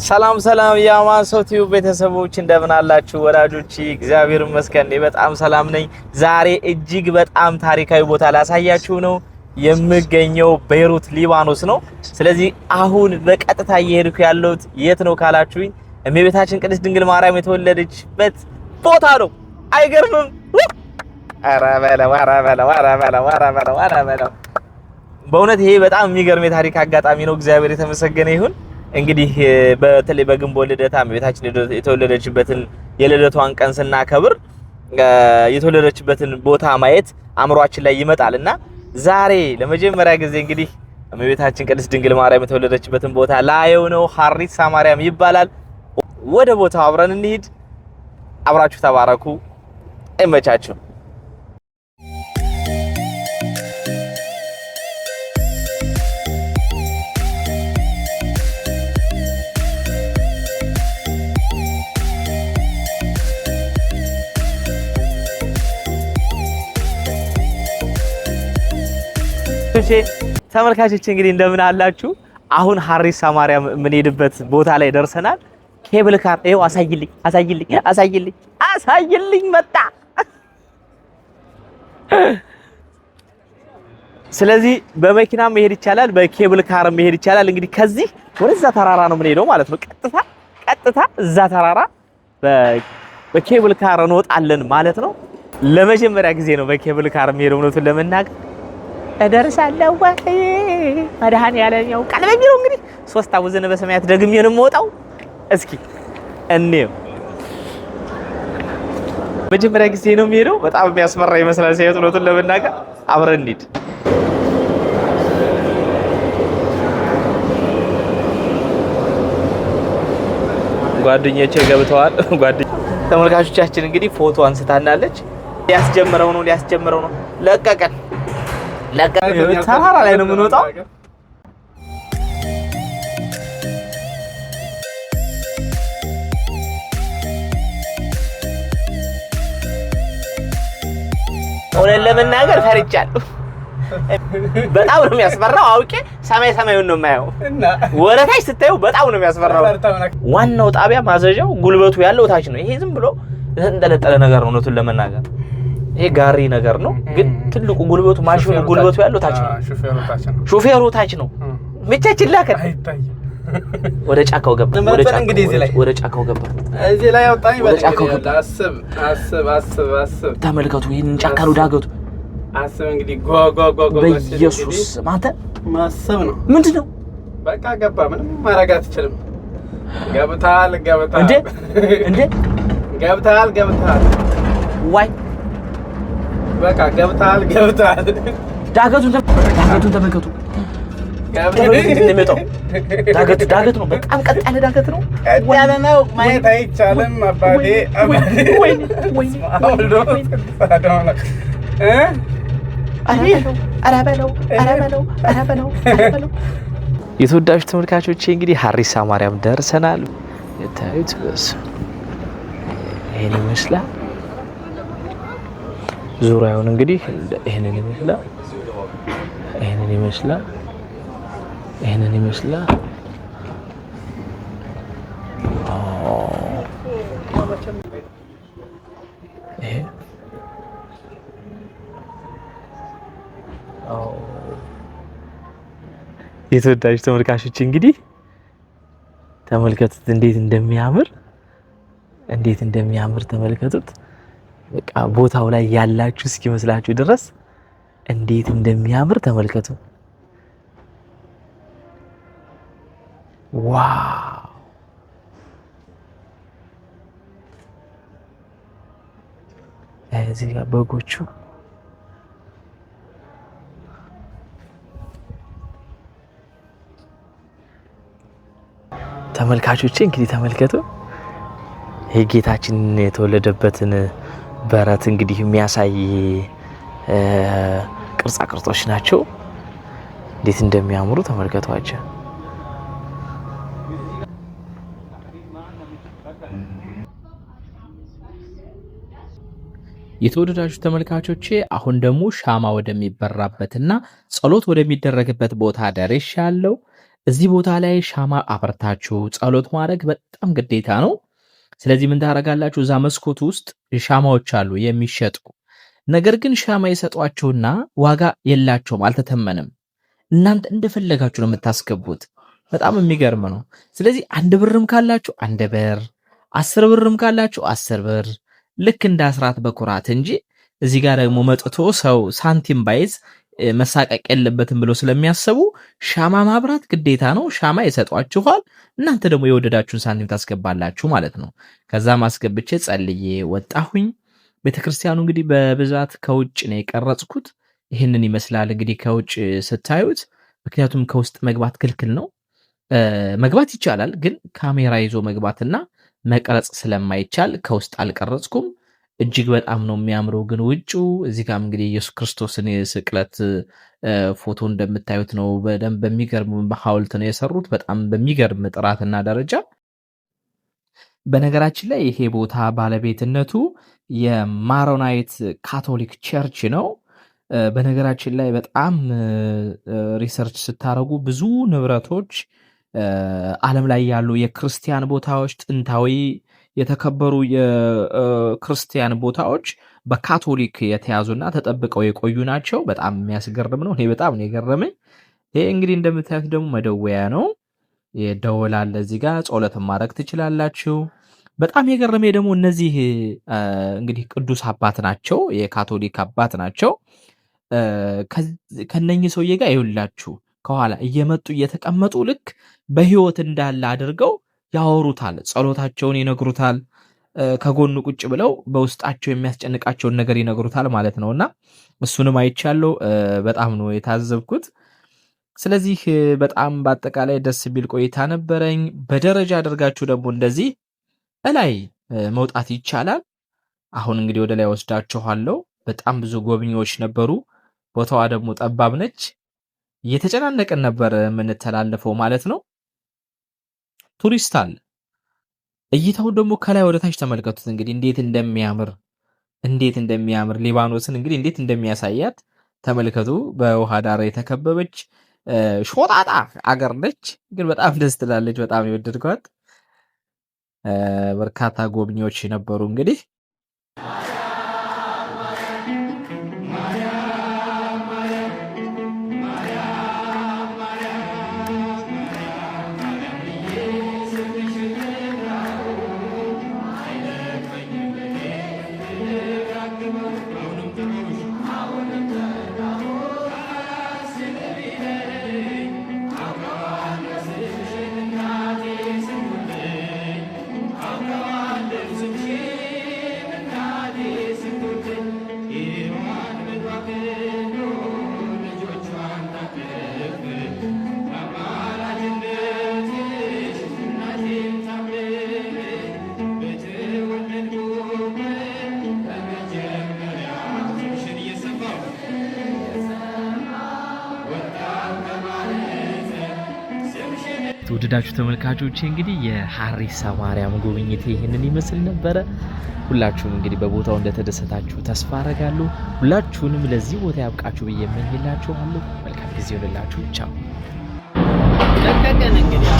ሰላም ሰላም ያማሶ ቲዩብ ቤተሰቦች እንደምን አላችሁ ወዳጆች? እግዚአብሔር ይመስገን በጣም ሰላም ነኝ። ዛሬ እጅግ በጣም ታሪካዊ ቦታ ላሳያችሁ ነው የምገኘው ቤይሩት ሊባኖስ ነው። ስለዚህ አሁን በቀጥታ እየሄድኩ ያለሁት የት ነው ካላችሁኝ እመቤታችን ቅድስት ድንግል ማርያም የተወለደችበት ቦታ ነው። አይገርምም? አራ በለው በእውነት ይሄ በጣም የሚገርም የታሪክ አጋጣሚ ነው። እግዚአብሔር የተመሰገነ ይሁን። እንግዲህ በተለይ በግንቦት ልደታ እመቤታችን የተወለደችበትን የልደቷን ቀን ስናከብር የተወለደችበትን ቦታ ማየት አእምሯችን ላይ ይመጣልና ዛሬ ለመጀመሪያ ጊዜ እንግዲህ እመቤታችን ቅድስት ድንግል ማርያም የተወለደችበትን ቦታ ላየው ነው። ሀሪሳ ማርያም ይባላል። ወደ ቦታው አብረን እንሂድ። አብራችሁ ተባረኩ። አይመቻችሁ። ተመልካቾች እንግዲህ እንደምን አላችሁ? አሁን ሀሪሳ ማርያም የምንሄድበት ቦታ ላይ ደርሰናል። ኬብል ካር ይኸው አሳይልኝ መጣ። ስለዚህ በመኪና መሄድ ይቻላል፣ በኬብል ካር መሄድ ይቻላል። እንግዲህ ከዚህ ወደዛ ተራራ ነው የምንሄደው ማለት ነው። ቀጥታ እዛ ተራራ በኬብል ካር እንወጣለን ማለት ነው። ለመጀመሪያ ጊዜ ነው በኬብል ካር የምሄደው እውነቱን ለመናገር እደርሳለሁ ወይ መድኃኒዓለም ያውቃል በሚለው እንግዲህ ሶስት አቡዘነ በሰማያት ደግሜ ነው የምወጣው። እስኪ እንየው። መጀመሪያ ጊዜ ነው የሚሄደው። በጣም የሚያስፈራ ይመስላል ሲያዩት እውነቱን ለመናገር። አብረን እንሂድ። ጓደኞቼ ገብተዋል። ተመልካቾቻችን እንግዲህ ፎቶ አንስታናለች። ሊያስጀምረው ነው። ለቀቀን ተራራ ላይ ነው የምንወጣው። እውነት ለመናገር ፈርቻለሁ። በጣም ነው የሚያስፈራው። አውቄ ሰማዩን ነው የማየው። ወረታች ስታዩ በጣም ነው የሚያስፈራው። ዋናው ጣቢያ ማዘዣው ጉልበቱ ያለው ታች ነው። ይሄ ዝም ብሎ የተንጠለጠለ ነገር ነው እውነቱን ለመናገር። ይሄ ጋሪ ነገር ነው፣ ግን ትልቁ ጉልበቱ ማሽኑ ጉልበቱ ያለው ታች ነው። ሹፌሩ ታች ነው። ብቻችን ላከን ወደ ጫካው ገባ። ወደ ጫካው ገባ። እዚህ ላይ አውጣኝ። አስብ። ተመልከቱ ይሄንን ጫካ ነው ዳገቱ። አስብ እንግዲህ በኢየሱስ አንተ ማሰብ ነው። ምንድነው? በቃ ገባ። ምንም ማድረግ አትችልም። ገብታል። እንዴ ገብታል። ዋይ በቃ ገብታል። ዳገቱን ተመልከቱ። ዳገት ነው። በጣም ቀጥ ያለ ዳገት ነው። ያለ ነው። ማየት አይቻልም። አባቴ ኧረ በለው። የተወዳጁ ተመልካቾቼ እንግዲህ ሀሪሳ ማርያም ደርሰናል። የታዩት ይሄን ይመስላል። ዙሪያውን እንግዲህ ይሄንን ይመስላል። የተወዳጁ ተመልካቾች እንግዲህ ተመልከቱት እንዴት እንደሚያምር ተመልከቱት። በቃ ቦታው ላይ ያላችሁ እስኪመስላችሁ ድረስ እንዴት እንደሚያምር ተመልከቱ። ዋው! እዚህ ጋር በጎቹ ተመልካቾቼ እንግዲህ ተመልከቱ። የጌታችን የተወለደበትን በረት እንግዲህ የሚያሳይ ቅርጻ ቅርጾች ናቸው። እንዴት እንደሚያምሩ ተመልከቷቸው። የተወደዳችሁ ተመልካቾቼ አሁን ደግሞ ሻማ ወደሚበራበትና ጸሎት ወደሚደረግበት ቦታ ደርሻለሁ። እዚህ ቦታ ላይ ሻማ አብርታችሁ ጸሎት ማድረግ በጣም ግዴታ ነው። ስለዚህ ምን ታደርጋላችሁ? እዛ መስኮት ውስጥ ሻማዎች አሉ የሚሸጡ። ነገር ግን ሻማ የሰጧቸውና ዋጋ የላቸውም፣ አልተተመንም። እናንተ እንደፈለጋችሁ ነው የምታስገቡት። በጣም የሚገርም ነው። ስለዚህ 1 ብርም ካላችሁ 1 ብር፣ 10 ብርም ካላችሁ 10 ብር ልክ እንደ አስራት በኩራት እንጂ እዚህ ጋር ደግሞ መጥቶ ሰው ሳንቲም ባይዝ መሳቀቅ የለበትም ብሎ ስለሚያስቡ ሻማ ማብራት ግዴታ ነው። ሻማ ይሰጧችኋል። እናንተ ደግሞ የወደዳችሁን ሳንቲም ታስገባላችሁ ማለት ነው። ከዛ ማስገብቼ ጸልዬ ወጣሁኝ። ቤተክርስቲያኑ እንግዲህ በብዛት ከውጭ ነው የቀረጽኩት። ይህንን ይመስላል እንግዲህ ከውጭ ስታዩት። ምክንያቱም ከውስጥ መግባት ክልክል ነው። መግባት ይቻላል፣ ግን ካሜራ ይዞ መግባትና መቅረጽ ስለማይቻል ከውስጥ አልቀረጽኩም። እጅግ በጣም ነው የሚያምረው ግን ውጭው። እዚህ ጋር እንግዲህ ኢየሱስ ክርስቶስን የስቅለት ፎቶ እንደምታዩት ነው። በደንብ በሚገርም ሐውልት ነው የሰሩት፣ በጣም በሚገርም ጥራትና ደረጃ። በነገራችን ላይ ይሄ ቦታ ባለቤትነቱ የማሮናይት ካቶሊክ ቸርች ነው። በነገራችን ላይ በጣም ሪሰርች ስታደርጉ ብዙ ንብረቶች ዓለም ላይ ያሉ የክርስቲያን ቦታዎች፣ ጥንታዊ የተከበሩ የክርስቲያን ቦታዎች በካቶሊክ የተያዙና ተጠብቀው የቆዩ ናቸው። በጣም የሚያስገርም ነው። እኔ በጣም ነው የገረመኝ። ይሄ እንግዲህ እንደምታዩት ደግሞ መደወያ ነው። የደወል አለ እዚህ ጋር፣ ጸሎት ማድረግ ትችላላችሁ። በጣም የገረመኝ ደግሞ እነዚህ እንግዲህ ቅዱስ አባት ናቸው፣ የካቶሊክ አባት ናቸው። ከነኚህ ሰውዬ ጋር ይውላችሁ ከኋላ እየመጡ እየተቀመጡ ልክ በህይወት እንዳለ አድርገው ያወሩታል፣ ጸሎታቸውን ይነግሩታል። ከጎኑ ቁጭ ብለው በውስጣቸው የሚያስጨንቃቸውን ነገር ይነግሩታል ማለት ነውና እሱንም አይቻለሁ። በጣም ነው የታዘብኩት። ስለዚህ በጣም በአጠቃላይ ደስ የሚል ቆይታ ነበረኝ። በደረጃ አድርጋችሁ ደግሞ እንደዚህ እላይ መውጣት ይቻላል። አሁን እንግዲህ ወደ ላይ ወስዳችኋለሁ። በጣም ብዙ ጎብኚዎች ነበሩ። ቦታዋ ደግሞ ጠባብ ነች። እየተጨናነቀን ነበር የምንተላለፈው ማለት ነው። ቱሪስት አለ። እይታውን ደግሞ ከላይ ወደ ታች ተመልከቱት። እንግዲህ እንዴት እንደሚያምር ሊባኖስን እንግዲህ እንዴት እንደሚያሳያት ተመልከቱ። በውሃ ዳር የተከበበች ሾጣጣ አገር ነች፣ ግን በጣም ደስ ትላለች። በጣም የወደድኳት። በርካታ ጎብኚዎች ነበሩ እንግዲህ ተወደዳችሁ ተመልካቾቼ እንግዲህ የሐሪሳ ማርያም ጉብኝት ይህንን ይመስል ነበረ። ሁላችሁም እንግዲህ በቦታው እንደተደሰታችሁ ተስፋ አደርጋለሁ። ሁላችሁንም ለዚህ ቦታ ያብቃችሁ ብዬ እመኝላችኋለሁ። መልካም ጊዜ ይሁንላችሁ። ቻው። ለቀቀን እንግዲህ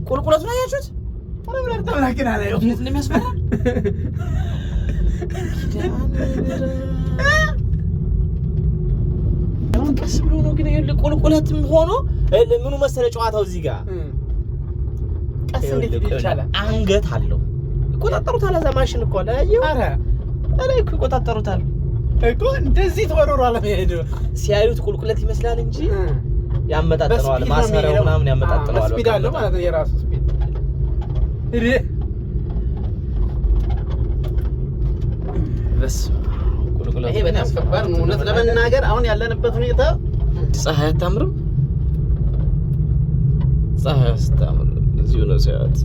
ቁልቁለቱን አያችሁት? ቀስ ብሎ ነው ግን ቁልቁለትም ሆኖ ምኑ መሰለ ጨዋታው እዚህ ጋር ቀስ እንዴት ይቻላል? አንገት አለው። ይቆጣጠሩታል። እዛ ማሽን እኮ አለ። አረ እኮ ይቆጣጠሩታል እኮ። እንደዚህ ተወሮሯል። ሲያዩት ቁልቁለት ይመስላል እንጂ ያመጣጥነዋል። ማሰሪያው ምናምን ያመጣጥነዋል። ስፒድ አለው ማለት ነው፣ የራሱ ስፒድ። በስ ቁልቁለት ይሄ በጣም አስፈባሪ ነው እውነት ለመናገር። አሁን ያለንበት ሁኔታ ፀሐይ አታምርም። ፀሐይ አስታምር እዚሁ ነው ሲያዩት